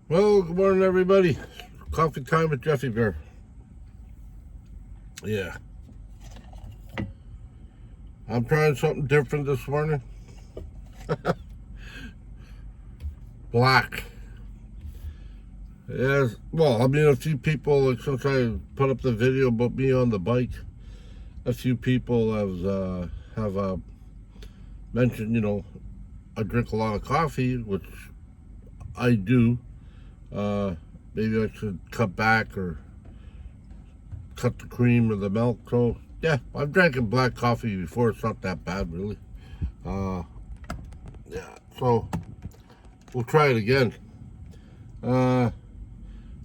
Well, good morning, everybody. Coffee time with Jeffy Bear. Yeah, I'm trying something different this morning. Black. Yes. Well, I mean, a few people, like since I put up the video about me on the bike, a few people have mentioned, I drink a lot of coffee, which I do. Uh, Maybe I should cut back or cut the cream or the milk. So yeah, I've drinking black coffee before. It's not that bad, really. Uh, yeah. So we'll try it again. Uh,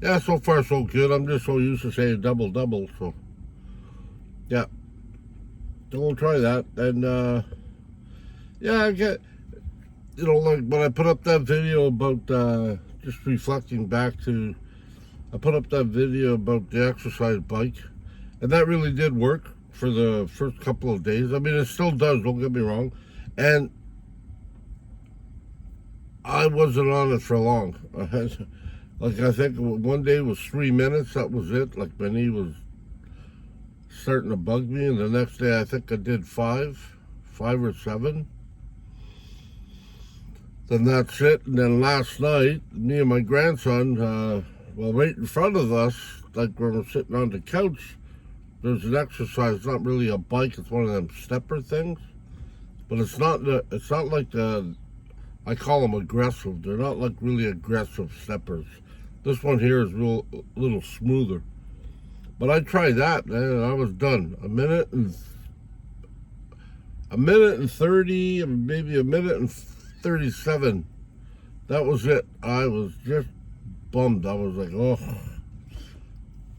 yeah, so far so good. I'm just so used to saying double double. So yeah, so we'll try that. And yeah, I get like when I put up that video about just reflecting back to, I put up that video about the exercise bike, and that really did work for the first couple of days. I mean, it still does. Don't get me wrong, and I wasn't on it for long. Like I think one day was 3 minutes. That was it. Like my knee was starting to bug me, and the next day I think I did five or seven. Then that's it. And then last night, me and my grandson, right in front of us, like when we're sitting on the couch, there's an exercise. It's not really a bike. It's one of them stepper things, but it's not like the. I call them aggressive. They're not like really aggressive steppers. This one here is a little smoother. But I tried that, and I was done. A minute and 30, maybe a minute and 37. That was it. I was just bummed. I was like, oh.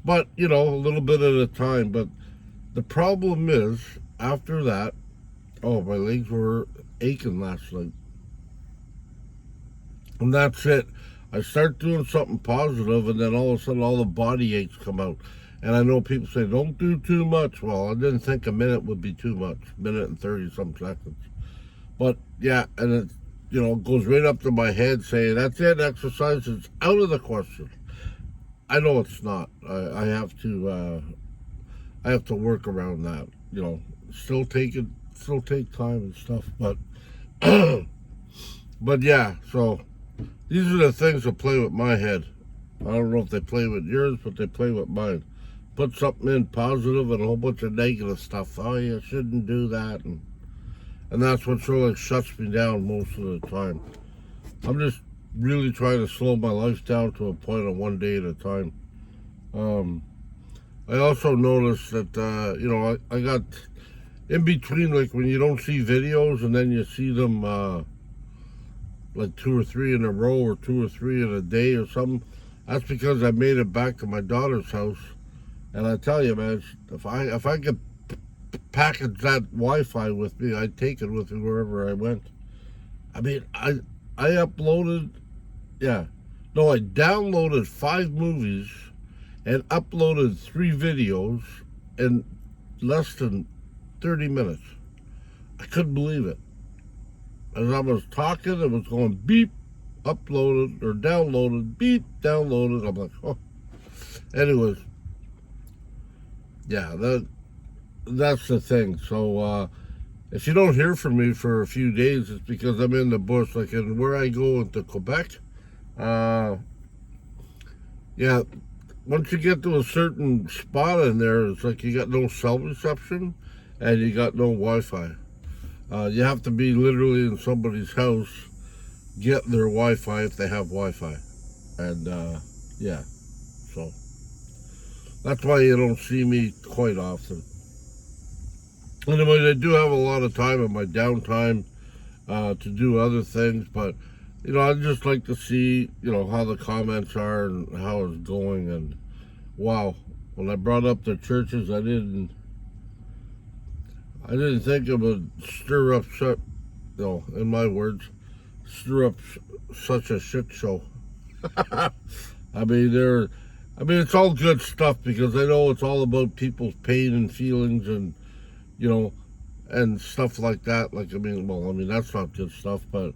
But, a little bit at a time. But the problem is, after that, my legs were aching last night. And that's it. I start doing something positive, and then all of a sudden all the body aches come out. And I know people say, don't do too much. Well, I didn't think a minute would be too much. Minute and 30-some seconds. But, yeah, and it goes right up to my head saying, that's it, exercise is out of the question. I know it's not. I have to work around that. Still take time and stuff. But, but yeah, so these are the things that play with my head. I don't know if they play with yours, but they play with mine. Put something in positive and a whole bunch of negative stuff. Oh, you shouldn't do that. And that's what sort of shuts me down most of the time. I'm just really trying to slow my life down to a point of one day at a time. I also noticed that, I got in between, like when you don't see videos and then you see them like 2 or 3 in a row or 2 or 3 in a day or something. That's because I made it back to my daughter's house. And I tell you, man, if I could package that Wi-Fi with me, I'd take it with me wherever I went. I mean, I uploaded, I downloaded 5 movies and uploaded 3 videos in less than 30 minutes. I couldn't believe it. As I was talking, it was going beep, uploaded, or downloaded, beep, downloaded. I'm like, oh. Anyways, yeah, that's the thing. So if you don't hear from me for a few days, it's because I'm in the bush. Like where I go into Quebec, once you get to a certain spot in there, it's like you got no cell reception and you got no Wi-Fi. You have to be literally in somebody's house, get their Wi-Fi if they have Wi-Fi. And so that's why you don't see me quite often. Anyway, I do have a lot of time in my downtime to do other things, but I'd just like to see how the comments are and how it's going. And wow, when I brought up the churches, I didn't think it would stir up in my words, stir up such a shit show. I mean, it's all good stuff because I know it's all about people's pain and feelings and, and stuff like that. Like, that's not good stuff, but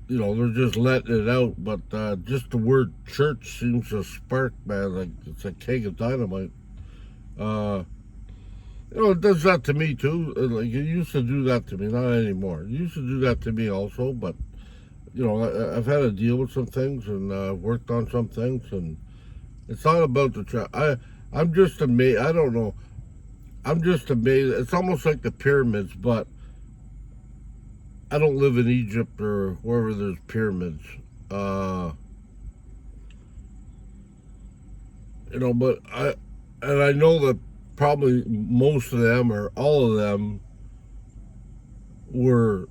they're just letting it out. But just the word church seems to spark, man, like it's a keg of dynamite. It does that to me too. Like it used to do that to me, not anymore. It used to do that to me also, but I've had to deal with some things and worked on some things, and it's not about the church. I'm just amazed. I don't know. I'm just amazed. It's almost like the pyramids, but I don't live in Egypt or wherever there's pyramids. But I know that probably most of them or all of them were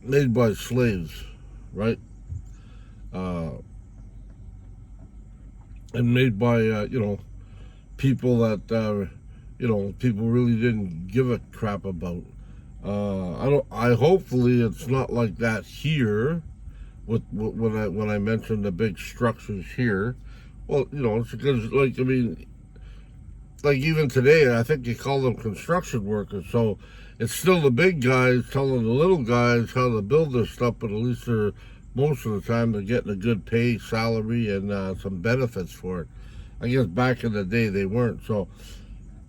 made by slaves, right? Uh, and made by people that people really didn't give a crap about. I hopefully it's not like that here. When I mentioned the big structures here, well, it's because like even today, I think you call them construction workers. So it's still the big guys telling the little guys how to build this stuff, but at least most of the time they're getting a good pay, salary, and some benefits for it. I guess back in the day they weren't. So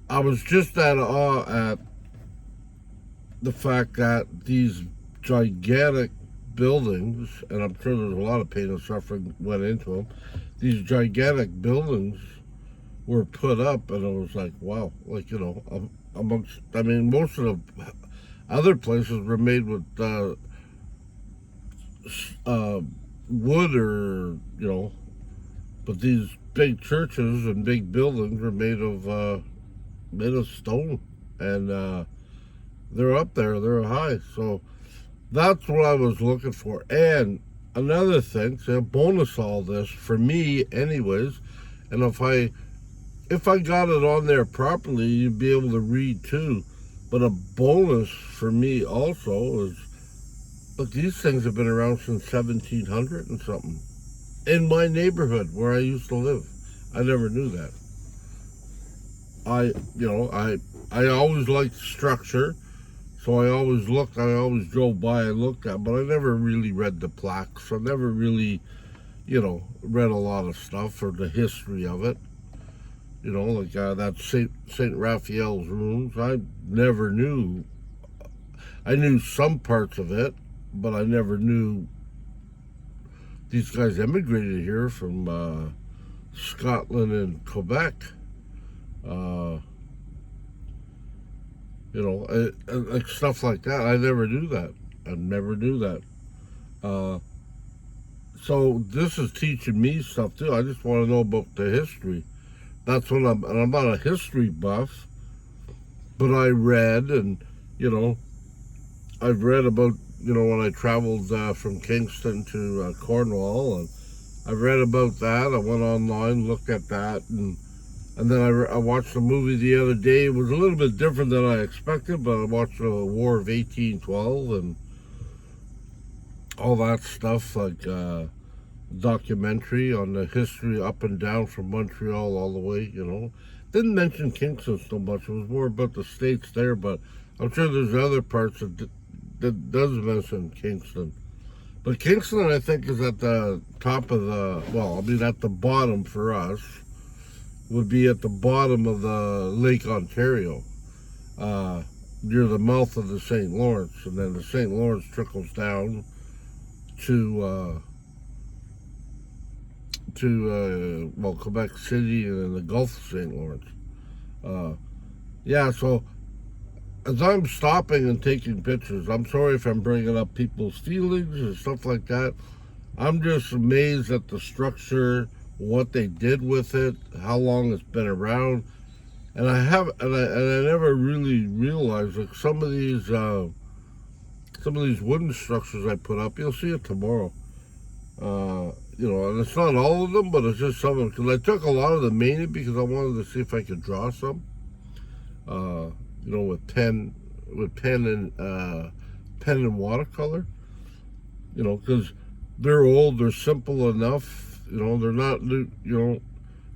I was just at awe at the fact that these gigantic buildings, and I'm sure there's a lot of pain and suffering went into them, these gigantic buildings were put up, and it was like, wow, like, most of the other places were made with wood or, but these big churches and big buildings were made of stone, and they're up there, they're high. So that's what I was looking for. And another thing, so bonus all this for me, anyways, and if I got it on there properly, you'd be able to read too. But a bonus for me also is, look, these things have been around since 1700 and something. In my neighborhood where I used to live. I never knew that. I always liked structure, so I always drove by and looked at, but I never really read the plaques. I never really, read a lot of stuff or the history of it. Like that Saint Raphael's rooms. I never knew. I knew some parts of it, but I never knew these guys immigrated here from Scotland and Quebec. Like stuff like that. I never knew that. I never knew that. So this is teaching me stuff too. I just want to know about the history. That's what I'm not a history buff, but I read, and I've read about when I traveled from Kingston to Cornwall, and I've read about that. I went online, looked at that, and then I watched a movie the other day. It was a little bit different than I expected, but I watched the War of 1812 and all that stuff, like documentary on the history up and down from Montreal all the way, Didn't mention Kingston so much. It was more about the states there, but I'm sure there's other parts that does mention Kingston. But Kingston, I think, is at the top of at the bottom for us, would be at the bottom of the Lake Ontario, near the mouth of the St. Lawrence. And then the St. Lawrence trickles down to Quebec City and then the Gulf of St. Lawrence. So as I'm stopping and taking pictures, I'm sorry if I'm bringing up people's feelings and stuff like that. I'm just amazed at the structure, what they did with it, how long it's been around. And I never really realized, like, some of these wooden structures I put up, you'll see it tomorrow. And it's not all of them, but it's just some of them. Because I took a lot of them mainly because I wanted to see if I could draw some. With pen and watercolor. Because they're old, they're simple enough. They're not. You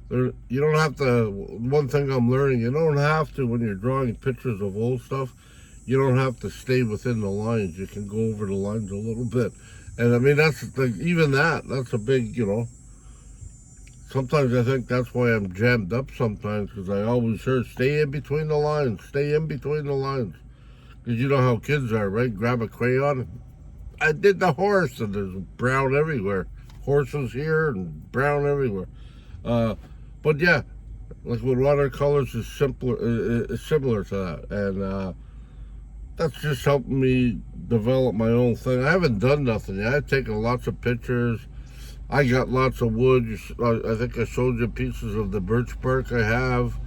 don't have to. One thing I'm learning, you don't have to when you're drawing pictures of old stuff. you don't have to stay within the lines. You can go over the lines a little bit. And I mean, that's even that's a big, sometimes I think that's why I'm jammed up sometimes, because I always hear, stay in between the lines, stay in between the lines. Because you know how kids are, right? Grab a crayon. I did the horse, and there's brown everywhere. Horses here and brown everywhere. But yeah, like with watercolors is similar to that. And that's just helping me develop my own thing. I haven't done nothing yet. I've taken lots of pictures. I got lots of wood. I think I showed you pieces of the birch bark I have.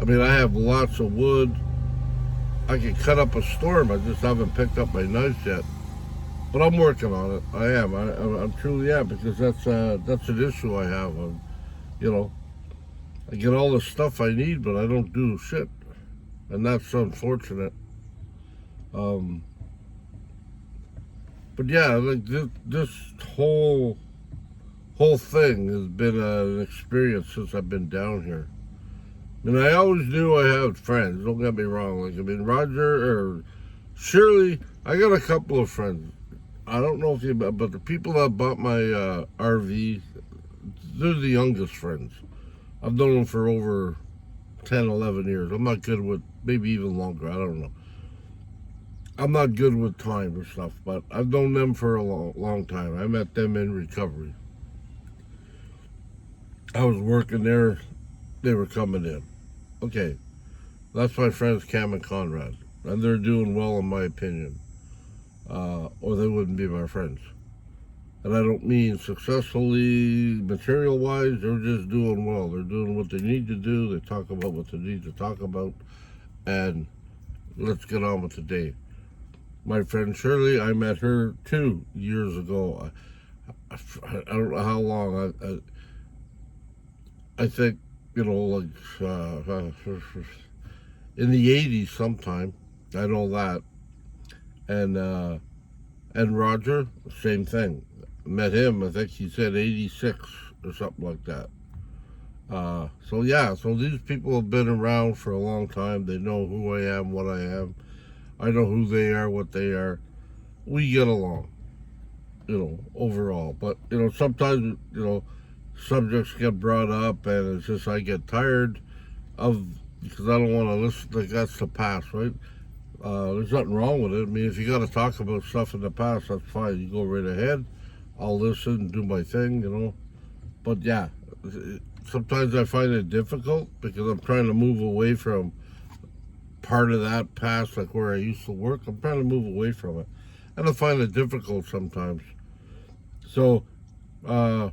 I mean, I have lots of wood. I can cut up a storm. I just haven't picked up my knife yet. But I'm working on it. I am. I'm truly am, because that's an issue I have. You know, I get all the stuff I need, but I don't do shit, and that's unfortunate. But yeah, like this whole thing has been an experience since I've been down here. I mean, I always knew I had friends. Don't get me wrong. Like, I mean, Roger or Shirley, I got a couple of friends. I don't know if you, but the people that bought my RV, they're the youngest friends. I've known them for over 10, 11 years. I'm not good with, maybe even longer. I don't know. I'm not good with time or stuff, but I've known them for a long time. I met them in recovery. I was working there. They were coming in. Okay, that's my friends Cam and Conrad, and they're doing well in my opinion, or they wouldn't be my friends. And I don't mean successfully, material-wise. They're just doing well. They're doing what they need to do. They talk about what they need to talk about, and let's get on with the day. My friend Shirley, I met her 2 years ago. I don't know how long. I think, like in the 80s sometime. I know that. And Roger, same thing. Met him, I think he said 86 or something like that. So these people have been around for a long time. They know who I am, what I am. I know who they are, what they are. We get along, overall. But, sometimes, subjects get brought up, and it's just I get tired of, because I don't want to listen. Like, that's the past, right? There's nothing wrong with it. I mean, if you got to talk about stuff in the past, that's fine. You go right ahead. I'll listen, do my thing, But yeah, sometimes I find it difficult because I'm trying to move away from part of that past, like where I used to work. I'm trying to move away from it, and I find it difficult sometimes. So I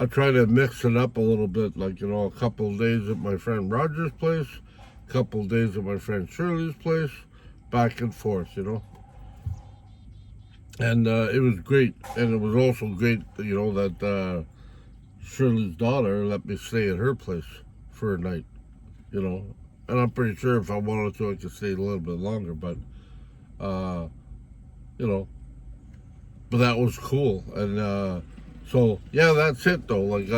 try to mix it up a little bit, like, a couple of days at my friend Roger's place, a couple of days at my friend Shirley's place, back and forth, And it was great, and it was also great, that Shirley's daughter let me stay at her place for a night, And I'm pretty sure if I wanted to, I could stay a little bit longer, but, but that was cool. And so, yeah, that's it, though. Like,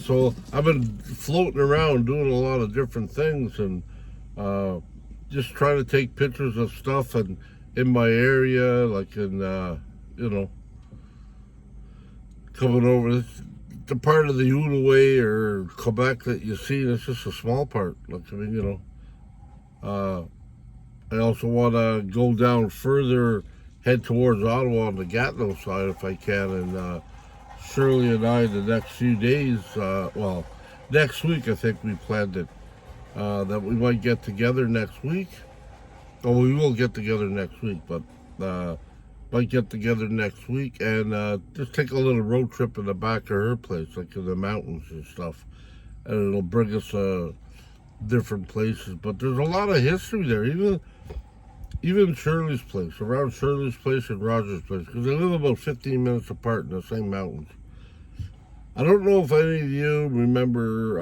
so I've been floating around doing a lot of different things, and just trying to take pictures of stuff and in my area, like in, coming over. The part of the Outaouais or Quebec that you see, it's just a small part. Like, I mean, I also want to go down further, head towards Ottawa on the Gatineau side if I can, and Shirley and I, the next few days, next week I think we planned it, that we might get together next week. Oh, we will get together next week, but might get together next week and just take a little road trip in the back of her place, like in the mountains and stuff. And it'll bring us different places. But there's a lot of history there, even Shirley's place, around Shirley's place and Roger's place, because they live about 15 minutes apart in the same mountains. I don't know if any of you remember,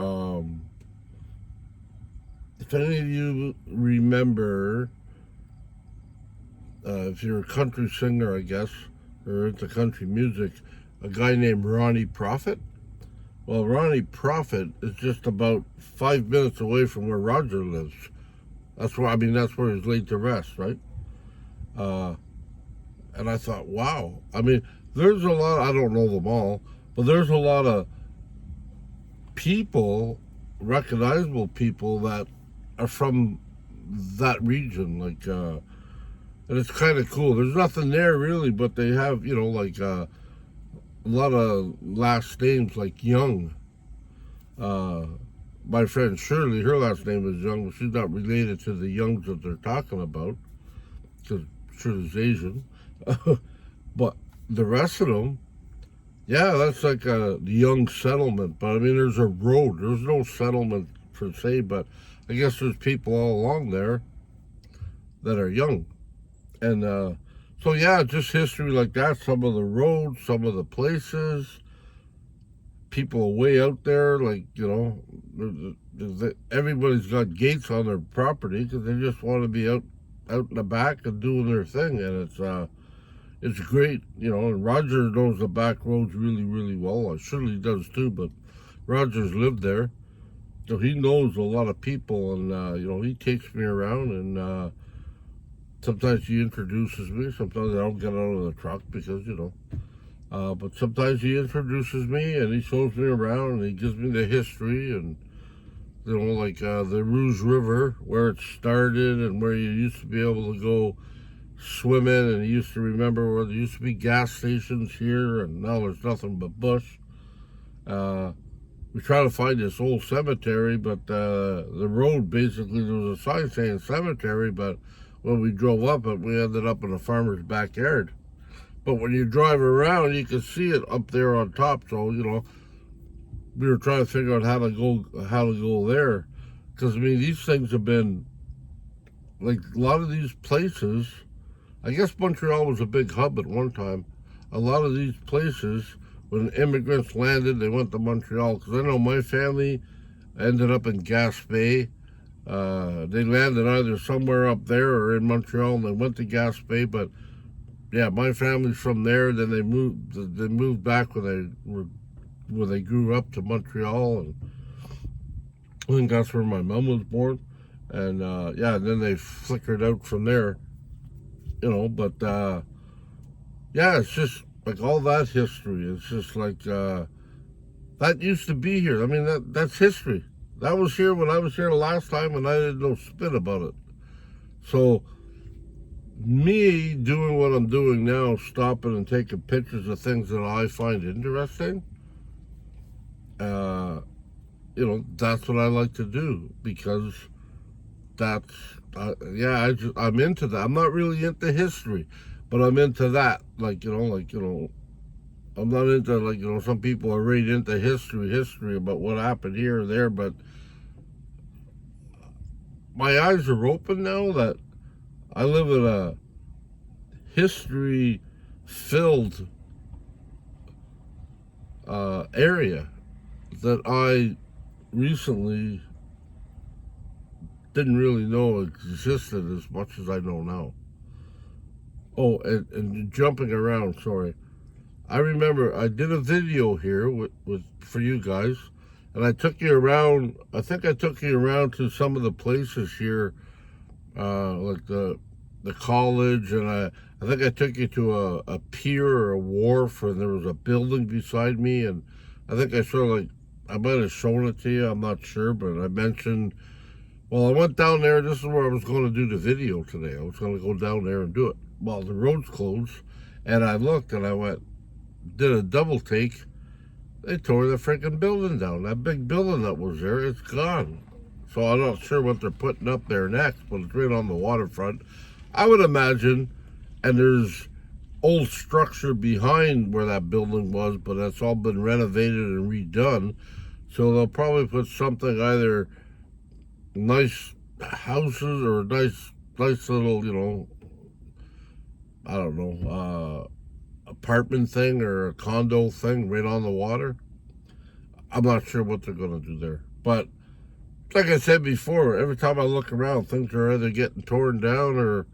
if you're a country singer, I guess, or into country music, a guy named Ronnie Prophet. Well, Ronnie Prophet is just about 5 minutes away from where Roger lives. That's where, I mean, that's where he's laid to rest, right? Uh, and I thought, wow. I mean, there's a lot, I don't know them all, but there's a lot of people, recognizable people that are from that region. Like, and it's kind of cool. There's nothing there really, but they have, you know, like a lot of last names like Young. Uh, my friend Shirley, her last name is Young, but she's not related to the Youngs that they're talking about, because Shirley's Asian. But the rest of them, yeah, that's like the Young settlement. But I mean, there's a road. There's no settlement per se, but I guess there's people all along there that are Young. And so, yeah, just history like that. Some of the roads, some of the places, people way out there, like, you know, everybody's got gates on their property because they just want to be out in the back and doing their thing. And it's great, you know. And Roger knows the back roads really, really well. I surely does too, but Roger's lived there. So he knows a lot of people, and, you know, he takes me around, and sometimes he introduces me. Sometimes I don't get out of the truck because, you know. But sometimes he introduces me, and he shows me around, and he gives me the history, and, you know, like the Rouge River, where it started, and where you used to be able to go swimming, and he used to remember where there used to be gas stations here, and now there's nothing but bush. We try to find this old cemetery, but the road, basically, there was a sign saying cemetery, but when we drove up it, we ended up in a farmer's backyard. But when you drive around, you can see it up there on top. So, you know, we were trying to figure out how to go there, because I mean, these things have been like a lot of these places. I guess Montreal was a big hub at one time. A lot of these places, when immigrants landed, they went to Montreal. Because I know my family ended up in Gaspé. They landed either somewhere up there or in Montreal, and they went to Gaspé. But yeah, my family's from there. Then they moved back when they grew up to Montreal, and I think that's where my mom was born. And yeah, then they flickered out from there, you know. But yeah, it's just like all that history. It's just like that used to be here. I mean, that's history. That was here when I was here the last time, and I didn't know spit about it. So me doing what I'm doing now, stopping and taking pictures of things that I find interesting, you know, that's what I like to do, because that's, yeah, I'm into that. I'm not really into history, but I'm into that. Like, you know, I'm not into, like, you know, some people are really into history about what happened here or there, but my eyes are open now that I live in a history-filled area that I recently didn't really know existed as much as I know now. Oh, and jumping around, sorry. I remember I did a video here with for you guys, and I took you around. I think I took you around to some of the places here, like the college, and I think I took you to a pier or a wharf, and there was a building beside me, and I think I sort of like, I might have shown it to you, I'm not sure, but I mentioned, well, I went down there. This is where I was going to do the video today. I was going to go down there and do it. Well, the road's closed, and I looked, and I went, did a double take. They tore the freaking building down. That big building that was there, it's gone. So I'm not sure what they're putting up there next, but it's right on the waterfront, I would imagine. And there's old structure behind where that building was, but that's all been renovated and redone. So they'll probably put something, either nice houses or nice little, you know, I don't know, apartment thing or a condo thing right on the water. I'm not sure what they're going to do there. But like I said before, every time I look around, things are either getting torn down or,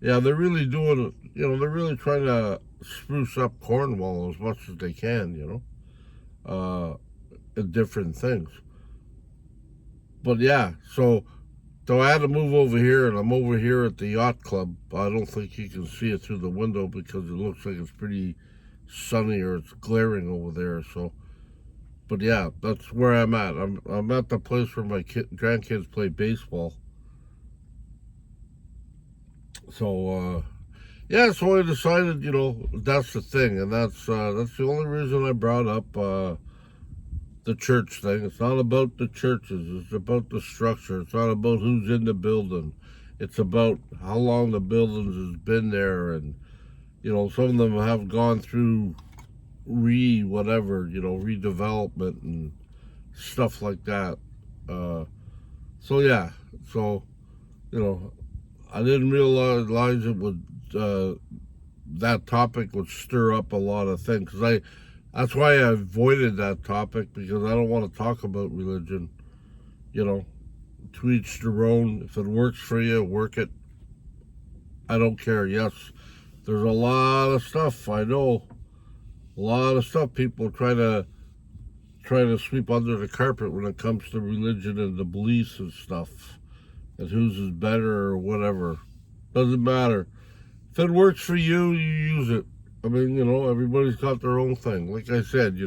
yeah, they're really doing, you know, they're really trying to spruce up Cornwall as much as they can, you know, in different things. But yeah, so So I had to move over here, and I'm over here at the yacht club. I don't think you can see it through the window because it looks like it's pretty sunny or it's glaring over there. So, but yeah, that's where I'm at. I'm at the place where my grandkids play baseball. So yeah, so I decided, that's the thing, and that's the only reason I brought up the church thing. It's not about the churches. It's about the structure. It's not about who's in the building. It's about how long the buildings has been there, and some of them have gone through redevelopment and stuff like that. So yeah, so I didn't realize it would that topic would stir up a lot of things. That's why I avoided that topic, because I don't want to talk about religion. To each their own. If it works for you, work it. I don't care. Yes, there's a lot of stuff. I know a lot of stuff people try to sweep under the carpet when it comes to religion and the beliefs and stuff, and whose is better or whatever. Doesn't matter. If it works for you, you use it. I mean, everybody's got their own thing. Like I said,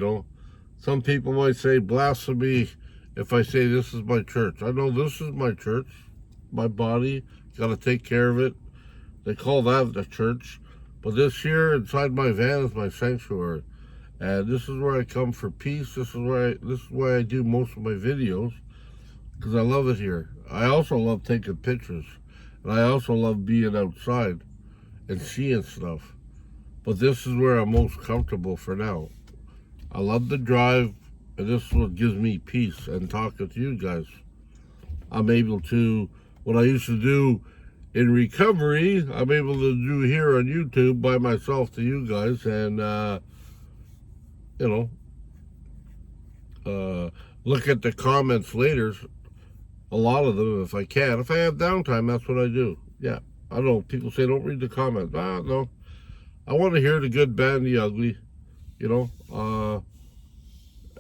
some people might say blasphemy if I say this is my church. I know this is my church, my body. Got to take care of it. They call that the church. But this here inside my van is my sanctuary. And this is where I come for peace. This is why I do most of my videos, because I love it here. I also love taking pictures. And I also love being outside and seeing stuff. But this is where I'm most comfortable for now. I love the drive, and this is what gives me peace, and talking to you guys. I'm able to, what I used to do in recovery, I'm able to do here on YouTube by myself to you guys, and, look at the comments later, a lot of them, if I can. If I have downtime, that's what I do. Yeah, I know people say don't read the comments. No. I want to hear the good, bad, and the ugly,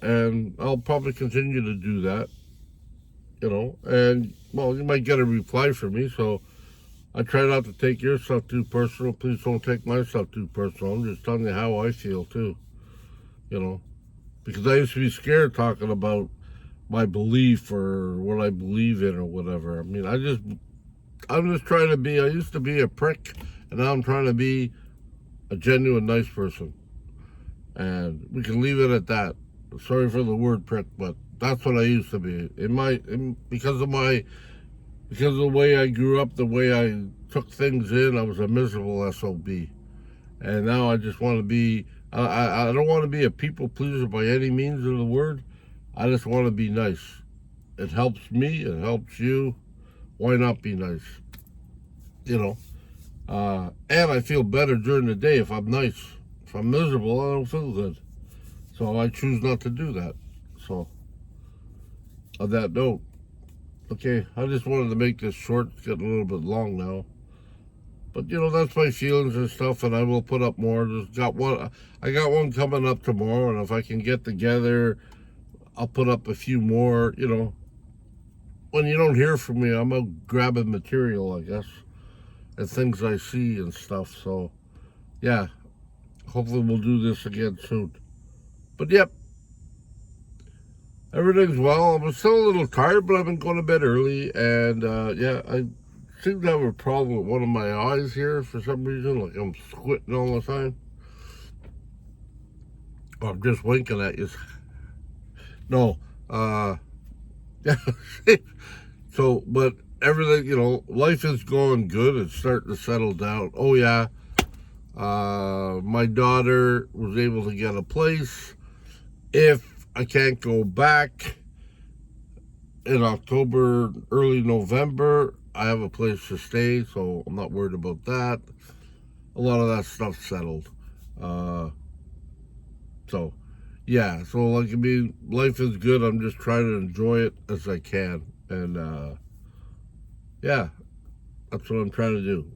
and I'll probably continue to do that, and, well, you might get a reply from me, so I try not to take your stuff too personal. Please don't take my stuff too personal. I'm just telling you how I feel, too, because I used to be scared talking about my belief or what I believe in or whatever. I mean, I'm just trying to be, I used to be a prick, and now I'm trying to be a genuine nice person, and we can leave it at that. Sorry for the word prick, but that's what I used to be. Because of the way I grew up, the way I took things in, I was a miserable SOB, and now I just want to be. I don't want to be a people pleaser by any means of the word. I just want to be nice. It helps me. It helps you. Why not be nice? And I feel better during the day if I'm nice. If I'm miserable, I don't feel good. So I choose not to do that. So, on that note, okay, I just wanted to make this short. It's getting a little bit long now. But, that's my feelings and stuff, and I will put up more. I got one coming up tomorrow, and if I can get together, I'll put up a few more, When you don't hear from me, I'm out grabbing material, I guess, and things I see and stuff. So, yeah, hopefully we'll do this again soon. But, yep, everything's well. I'm still a little tired, but I've been going to bed early. And, yeah, I seem to have a problem with one of my eyes here for some reason. Like I'm squinting all the time. Or I'm just winking at you. No, yeah. So, but everything, life is going good. It's starting to settle down. Oh, yeah. My daughter was able to get a place. If I can't go back in October, early November, I have a place to stay, so I'm not worried about that. A lot of that stuff's settled. So, yeah, so life is good. I'm just trying to enjoy it as I can. And, yeah, that's what I'm trying to do.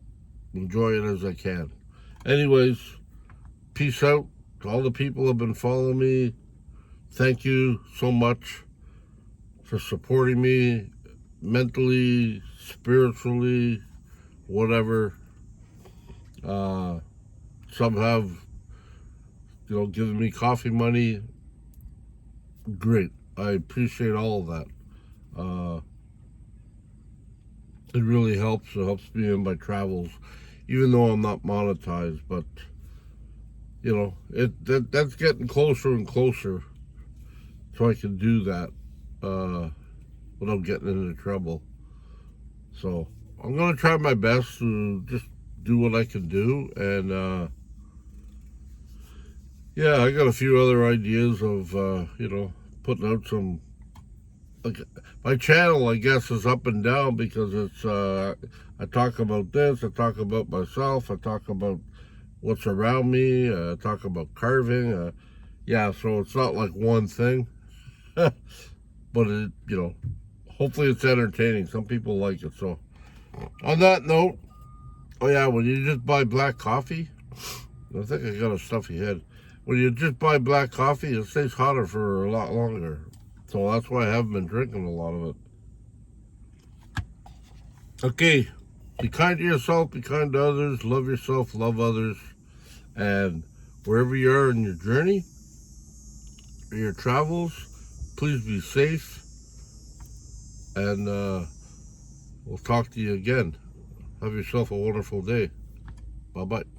Enjoy it as I can. Anyways, peace out to all the people who have been following me. Thank you so much for supporting me mentally, spiritually, whatever. Some have, given me coffee money. Great. I appreciate all of that. It really helps. It helps me in my travels, even though I'm not monetized. But that's getting closer and closer, so I can do that without getting into trouble. So I'm gonna try my best to just do what I can do, and yeah, I got a few other ideas of putting out some. Like, my channel, I guess, is up and down because it's I talk about this, I talk about myself, I talk about what's around me, I talk about carving. Yeah, so it's not like one thing, but it, hopefully it's entertaining. Some people like it. So on that note, oh yeah, when you just buy black coffee, I think I got a stuffy head. When you just buy black coffee, it stays hotter for a lot longer. So that's why I haven't been drinking a lot of it. Okay, be kind to yourself, be kind to others, love yourself, love others, and wherever you are in your journey or your travels, please be safe, and we'll talk to you again. Have yourself a wonderful day. Bye-bye.